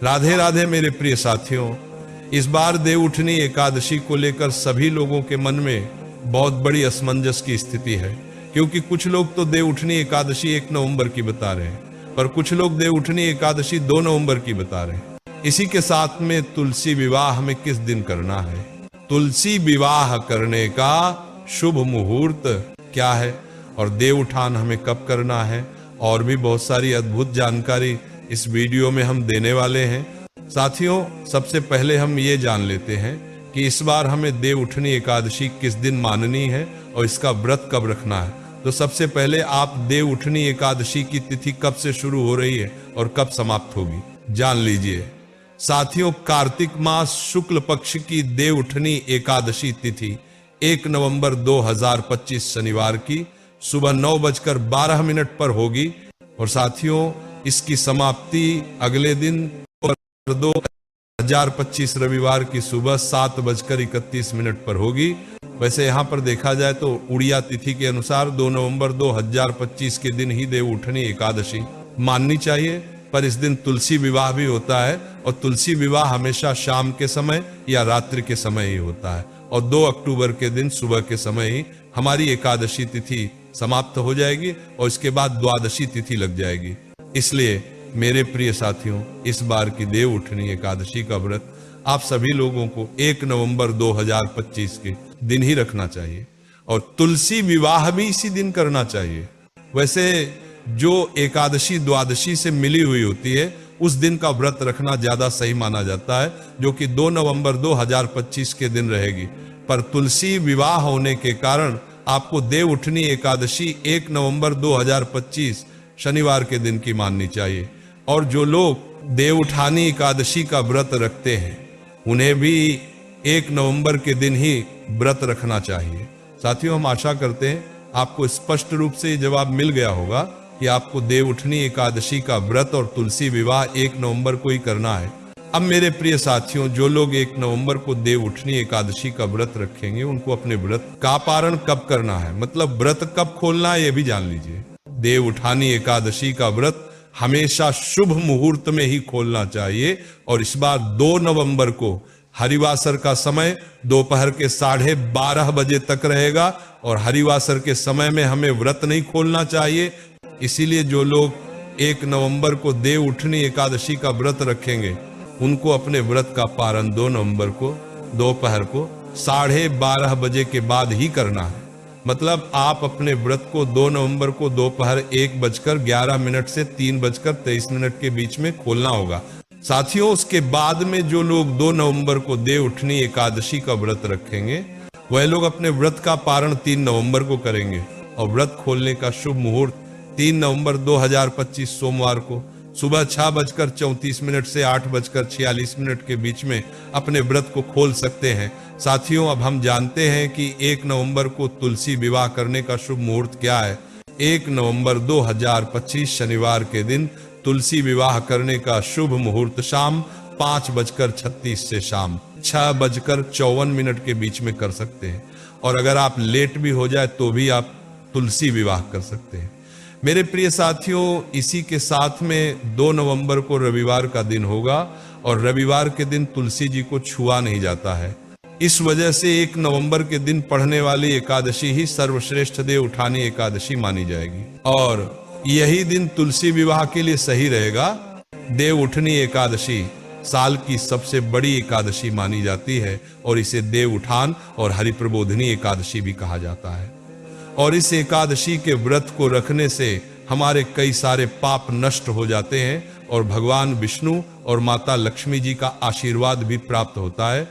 राधे राधे मेरे प्रिय साथियों, इस बार देवउठनी एकादशी को लेकर सभी लोगों के मन में बहुत बड़ी असमंजस की स्थिति है, क्योंकि कुछ लोग तो देवउठनी एकादशी 1 नवंबर की बता रहे हैं, पर कुछ लोग देवउठनी एकादशी 2 नवंबर की बता रहे हैं। इसी के साथ में तुलसी विवाह हमें किस दिन करना है, तुलसी विवाह करने का शुभ मुहूर्त क्या है और देव उठान हमें कब करना है, और भी बहुत सारी अद्भुत जानकारी इस वीडियो में हम देने वाले हैं। साथियों, सबसे पहले हम ये जान लेते हैं कि इस बार हमें देवउठनी एकादशी किस दिन माननी है और इसका व्रत कब रखना है। तो सबसे पहले आप देवउठनी एकादशी की तिथि कब से शुरू हो रही है और कब समाप्त होगी जान लीजिए। साथियों, कार्तिक मास शुक्ल पक्ष की देवउठनी एकादशी तिथि 1 नवंबर 2025 शनिवार की सुबह 9:12 पर होगी और साथियों इसकी समाप्ति अगले दिन 2025 रविवार की सुबह 7:31 पर होगी। वैसे यहाँ पर देखा जाए तो उड़िया तिथि के अनुसार 2 नवंबर 2025 के दिन ही देवउठनी एकादशी माननी चाहिए, पर इस दिन तुलसी विवाह भी होता है और तुलसी विवाह हमेशा शाम के समय या रात्रि के समय ही होता है और 2 अक्टूबर के दिन सुबह के समय ही हमारी एकादशी तिथि समाप्त हो जाएगी और इसके बाद द्वादशी तिथि लग जाएगी। इसलिए मेरे प्रिय साथियों, इस बार की देवउठनी एकादशी का व्रत आप सभी लोगों को 1 नवंबर 2025 के दिन ही रखना चाहिए और तुलसी विवाह भी इसी दिन करना चाहिए। वैसे जो एकादशी द्वादशी से मिली हुई होती है उस दिन का व्रत रखना ज्यादा सही माना जाता है, जो कि 2 नवंबर 2025 के दिन रहेगी, पर तुलसी विवाह होने के कारण आपको देवउठनी एकादशी 1 नवंबर 2025 शनिवार के दिन की माननी चाहिए। और जो लोग देवउठानी एकादशी का व्रत रखते हैं उन्हें भी 1 नवंबर के दिन ही व्रत रखना चाहिए। साथियों, हम आशा करते हैं आपको स्पष्ट रूप से जवाब मिल गया होगा कि आपको देवउठनी एकादशी का व्रत और तुलसी विवाह 1 नवंबर को ही करना है। अब मेरे प्रिय साथियों, जो लोग 1 नवंबर को देवउठनी एकादशी का व्रत रखेंगे उनको अपने व्रत का पारण कब करना है, मतलब व्रत कब खोलना है, ये भी जान लीजिए। देवउठानी एकादशी का व्रत हमेशा शुभ मुहूर्त में ही खोलना चाहिए और इस बार 2 नवंबर को हरिवासर का समय दोपहर के 12:30 बजे तक रहेगा और हरिवासर के समय में हमें व्रत नहीं खोलना चाहिए। इसीलिए जो लोग 1 नवंबर को देवउठनी एकादशी का व्रत रखेंगे उनको अपने व्रत का पारण 2 नवंबर को दोपहर को 12:30 बजे के बाद ही करना है। मतलब आप अपने व्रत को 2 नवंबर को दोपहर 1:11 से 3:23 के बीच में खोलना होगा। साथियों, उसके बाद में जो लोग 2 नवंबर को देवउठनी एकादशी का व्रत रखेंगे वह लोग अपने व्रत का पारण 3 नवंबर को करेंगे और व्रत खोलने का शुभ मुहूर्त 3 नवंबर 2025 सोमवार को सुबह 6:34 से 8:46 के बीच में अपने व्रत को खोल सकते हैं। साथियों, अब हम जानते हैं कि 1 नवंबर को तुलसी विवाह करने का शुभ मुहूर्त क्या है। 1 नवंबर 2025 शनिवार के दिन तुलसी विवाह करने का शुभ मुहूर्त शाम 5:36 से शाम 6:54 के बीच में कर सकते हैं और अगर आप लेट भी हो जाए तो भी आप तुलसी विवाह कर सकते हैं। मेरे प्रिय साथियों, इसी के साथ में 2 नवंबर को रविवार का दिन होगा और रविवार के दिन तुलसी जी को छुआ नहीं जाता है। इस वजह से 1 नवंबर के दिन पढ़ने वाली एकादशी ही सर्वश्रेष्ठ देवउठानी एकादशी मानी जाएगी और यही दिन तुलसी विवाह के लिए सही रहेगा। देवउठनी एकादशी साल की सबसे बड़ी एकादशी मानी जाती है और इसे देवउठान और हरिप्रबोधिनी एकादशी भी कहा जाता है और इस एकादशी के व्रत को रखने से हमारे कई सारे पाप नष्ट हो जाते हैं और भगवान विष्णु और माता लक्ष्मी जी का आशीर्वाद भी प्राप्त होता है।